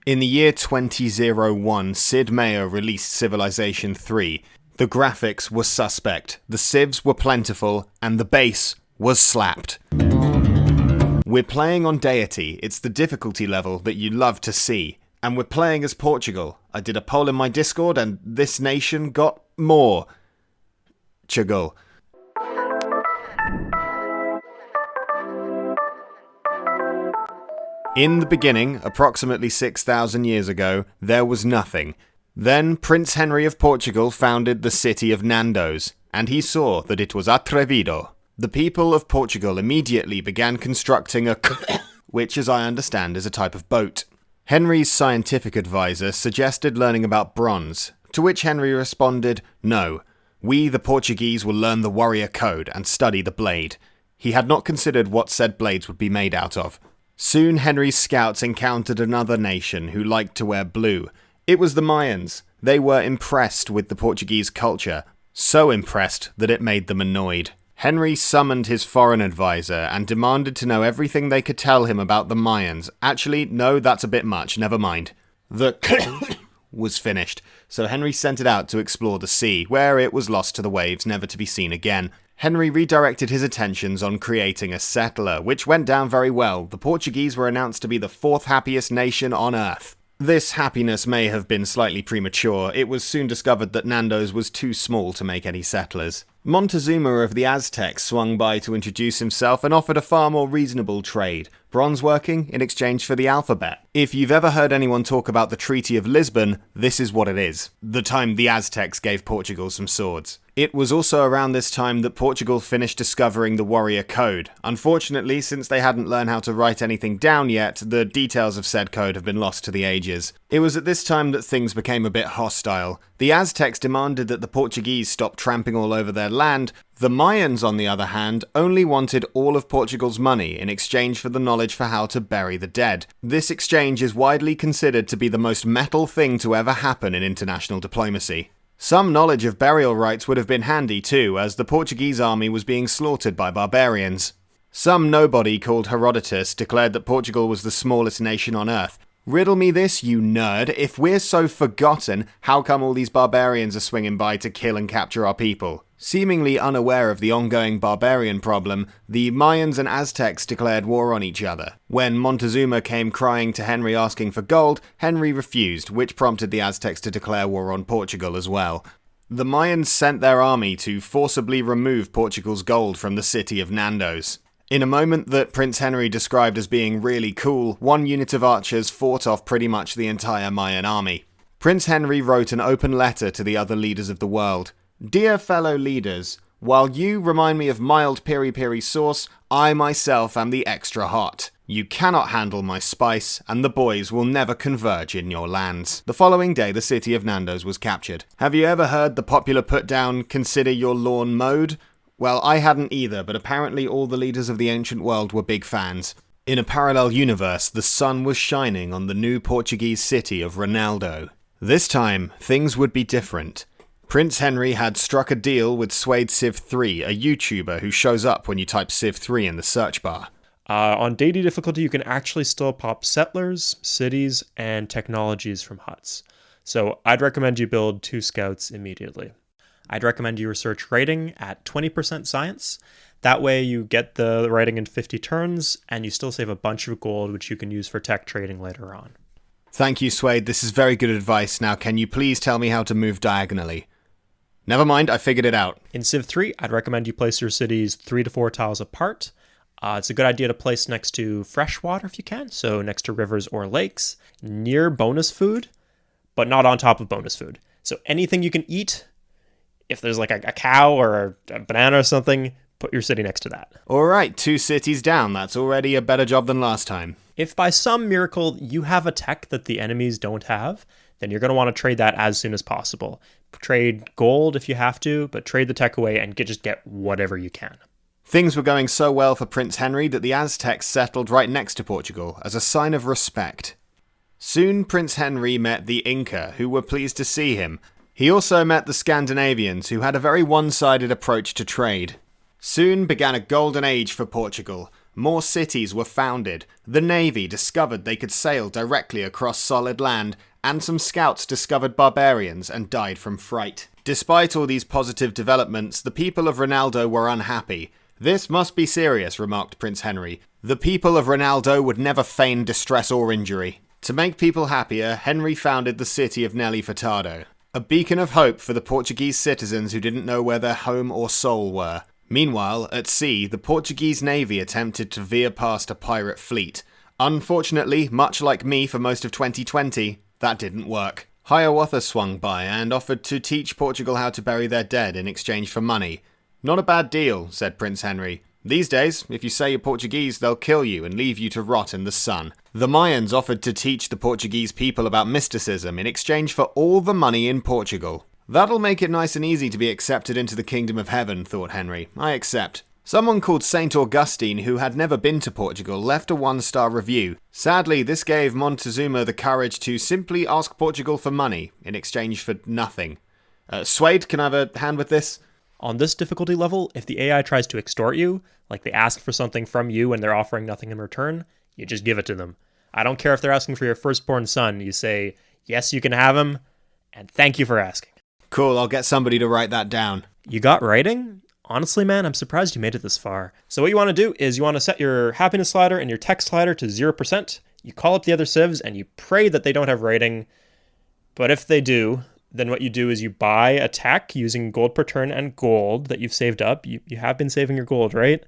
In the year 2001, Sid Meier released Civilization III. The graphics were suspect, the civs were plentiful, and the base was slapped. We're playing on Deity, it's the difficulty level that you love to see. And we're playing as Portugal. I did a poll in my Discord and this nation got more. Chuggle. In the beginning, approximately 6,000 years ago, there was nothing. Then Prince Henry of Portugal founded the city of Nandos, and he saw that it was atrevido. The people of Portugal immediately began constructing a which, as I understand, is a type of boat. Henry's scientific advisor suggested learning about bronze, to which Henry responded, "No, we the Portuguese will learn the warrior code and study the blade." He had not considered what said blades would be made out of. Soon Henry's scouts encountered another nation who liked to wear blue. It was the Mayans. They were impressed with the Portuguese culture, so impressed that it made them annoyed. Henry summoned his foreign advisor and demanded to know everything they could tell him about the Mayans. Actually, no, that's a bit much, never mind. The was finished, so Henry sent it out to explore the sea, where it was lost to the waves, never to be seen again. Henry redirected his attentions on creating a settler, which went down very well. The Portuguese were announced to be the 4th happiest nation on Earth. This happiness may have been slightly premature. It was soon discovered that Nandos was too small to make any settlers. Montezuma of the Aztecs swung by to introduce himself and offered a far more reasonable trade, bronze working in exchange for the alphabet. If you've ever heard anyone talk about the Treaty of Lisbon, this is what it is. The time the Aztecs gave Portugal some swords. It was also around this time that Portugal finished discovering the warrior code. Unfortunately, since they hadn't learned how to write anything down yet, the details of said code have been lost to the ages. It was at this time that things became a bit hostile. The Aztecs demanded that the Portuguese stop tramping all over their land. The Mayans, on the other hand, only wanted all of Portugal's money in exchange for the knowledge for how to bury the dead. This exchange is widely considered to be the most metal thing to ever happen in international diplomacy. Some knowledge of burial rites would have been handy too, as the Portuguese army was being slaughtered by barbarians. Some nobody called Herodotus declared that Portugal was the smallest nation on Earth. Riddle me this, you nerd. If we're so forgotten, how come all these barbarians are swinging by to kill and capture our people? Seemingly unaware of the ongoing barbarian problem, the Mayans and Aztecs declared war on each other. When Montezuma came crying to Henry asking for gold, Henry refused, which prompted the Aztecs to declare war on Portugal as well. The Mayans sent their army to forcibly remove Portugal's gold from the city of Nandos. In a moment that Prince Henry described as being really cool, one unit of archers fought off pretty much the entire Mayan army. Prince Henry wrote an open letter to the other leaders of the world. "Dear fellow leaders, while you remind me of mild peri-peri sauce, I myself am the extra hot. You cannot handle my spice, and the boys will never converge in your lands." The following day, the city of Nandos was captured. Have you ever heard the popular put-down, "consider your lawn mowed"? Well, I hadn't either, but apparently all the leaders of the ancient world were big fans. In a parallel universe, the sun was shining on the new Portuguese city of Ronaldo. This time, things would be different. Prince Henry had struck a deal with Suede CivIII, a YouTuber who shows up when you type Civ III in the search bar. On Deity difficulty, you can actually still pop settlers, cities, and technologies from huts. So I'd recommend you build 2 scouts immediately. I'd recommend you research writing at 20% science. That way you get the writing in 50 turns, and you still save a bunch of gold, which you can use for tech trading later on. Thank you, Suede. This is very good advice. Now, can you please tell me how to move diagonally? Never mind, I figured it out. In Civ III, I'd recommend you place your cities 3 to 4 tiles apart. It's a good idea to place next to fresh water if you can, so next to rivers or lakes, near bonus food, but not on top of bonus food. So anything you can eat, if there's like a cow or a banana or something, put your city next to that. Alright, 2 cities down. That's already a better job than last time. If by some miracle you have a tech that the enemies don't have, then you're going to want to trade that as soon as possible. Trade gold if you have to, but trade the tech away and just get whatever you can. Things were going so well for Prince Henry that the Aztecs settled right next to Portugal as a sign of respect. Soon Prince Henry met the Inca, who were pleased to see him. He also met the Scandinavians, who had a very one-sided approach to trade. Soon began a golden age for Portugal. More cities were founded, the navy discovered they could sail directly across solid land, and some scouts discovered barbarians and died from fright. Despite all these positive developments, the people of Ronaldo were unhappy. "This must be serious," remarked Prince Henry. "The people of Ronaldo would never feign distress or injury." To make people happier, Henry founded the city of Nelly Furtado, a beacon of hope for the Portuguese citizens who didn't know where their home or soul were. Meanwhile, at sea, the Portuguese navy attempted to veer past a pirate fleet. Unfortunately, much like me for most of 2020, that didn't work. Hiawatha swung by and offered to teach Portugal how to bury their dead in exchange for money. "Not a bad deal," said Prince Henry. "These days, if you say you're Portuguese, they'll kill you and leave you to rot in the sun." The Mayans offered to teach the Portuguese people about mysticism in exchange for all the money in Portugal. "That'll make it nice and easy to be accepted into the kingdom of heaven," thought Henry. "I accept." Someone called Saint Augustine, who had never been to Portugal, left a 1-star review. Sadly, this gave Montezuma the courage to simply ask Portugal for money in exchange for nothing. Suede, can I have a hand with this? On this difficulty level, if the AI tries to extort you, like they ask for something from you and they're offering nothing in return, you just give it to them. I don't care if they're asking for your firstborn son. You say, "Yes, you can have him, and thank you for asking." Cool, I'll get somebody to write that down. You got writing? Honestly, man, I'm surprised you made it this far. So what you want to do is you want to set your happiness slider and your text slider to 0%. You call up the other civs and you pray that they don't have writing. But if they do, then what you do is you buy a tech using gold per turn and gold that you've saved up. You have been saving your gold, right?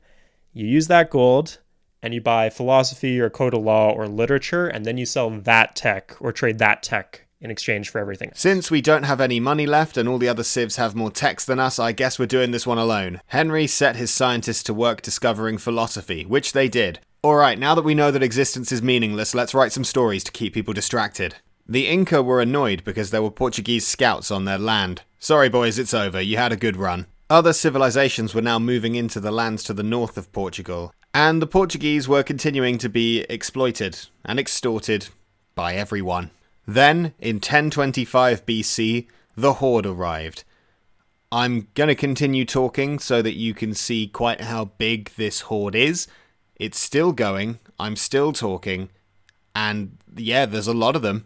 You use that gold and you buy philosophy or code of law or literature, and then you sell that tech or trade that tech in exchange for everything. Since we don't have any money left and all the other civs have more text than us, I guess we're doing this one alone. Henry set his scientists to work discovering philosophy, which they did. Alright, now that we know that existence is meaningless, let's write some stories to keep people distracted. The Inca were annoyed because there were Portuguese scouts on their land. "Sorry boys, it's over, you had a good run." Other civilizations were now moving into the lands to the north of Portugal, and the Portuguese were continuing to be exploited and extorted by everyone. Then, in 1025 BC, the Horde arrived. I'm going to continue talking so that you can see quite how big this Horde is. It's still going, I'm still talking, and yeah, there's a lot of them.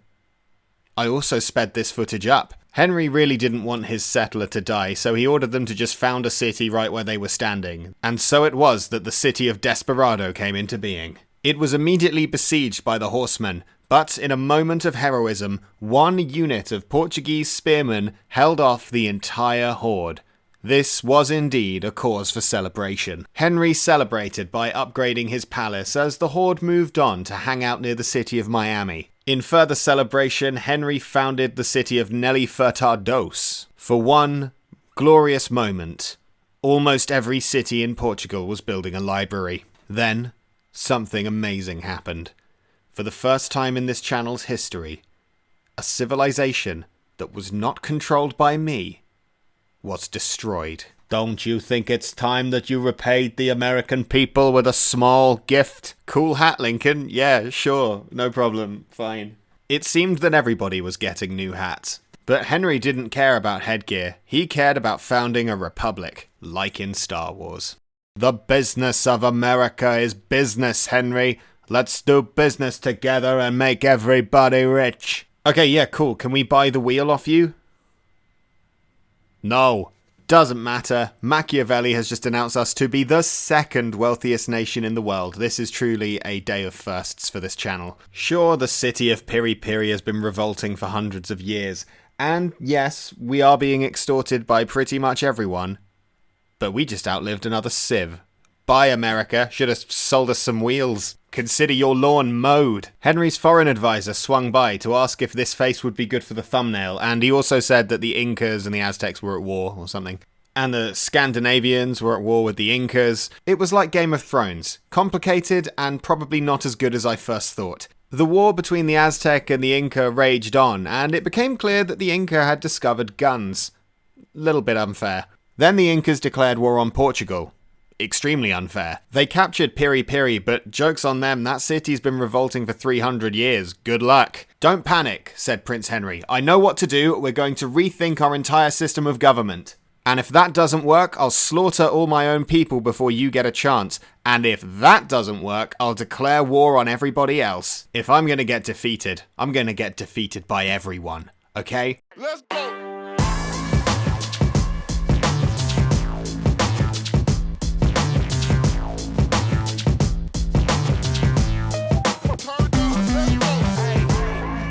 I also sped this footage up. Henry really didn't want his settler to die, so he ordered them to just found a city right where they were standing. And so it was that the city of Desperado came into being. It was immediately besieged by the horsemen, but in a moment of heroism, one unit of Portuguese spearmen held off the entire horde. This was indeed a cause for celebration. Henry celebrated by upgrading his palace as the horde moved on to hang out near the city of Miami. In further celebration, Henry founded the city of Nelly Furtados. For one glorious moment, almost every city in Portugal was building a library. Then, something amazing happened. For the first time in this channel's history, a civilization that was not controlled by me was destroyed. Don't you think it's time that you repaid the American people with a small gift? Cool hat, Lincoln. Yeah, sure. No problem. Fine. It seemed that everybody was getting new hats. But Henry didn't care about headgear. He cared about founding a republic, like in Star Wars. The business of America is business, Henry. Let's do business together and make everybody rich. Okay, yeah, cool. Can we buy the wheel off you? No. Doesn't matter. Machiavelli has just announced us to be the second wealthiest nation in the world. This is truly a day of firsts for this channel. Sure, the city of Piri Piri has been revolting for hundreds of years. And yes, we are being extorted by pretty much everyone. But we just outlived another civ. Bye, America. Should have sold us some wheels. Consider your lawn mowed. Henry's foreign advisor swung by to ask if this face would be good for the thumbnail, and he also said that the Incas and the Aztecs were at war or something. And the Scandinavians were at war with the Incas. It was like Game of Thrones. Complicated and probably not as good as I first thought. The war between the Aztec and the Inca raged on, and it became clear that the Inca had discovered guns. Little bit unfair. Then the Incas declared war on Portugal. Extremely unfair. They captured Piri Piri, but joke's on them, that city's been revolting for 300 years. Good luck. Don't panic, said Prince Henry. I know what to do. We're going to rethink our entire system of government. And if that doesn't work, I'll slaughter all my own people before you get a chance. And if that doesn't work, I'll declare war on everybody else. If I'm gonna get defeated, I'm gonna get defeated by everyone. Okay? Let's go!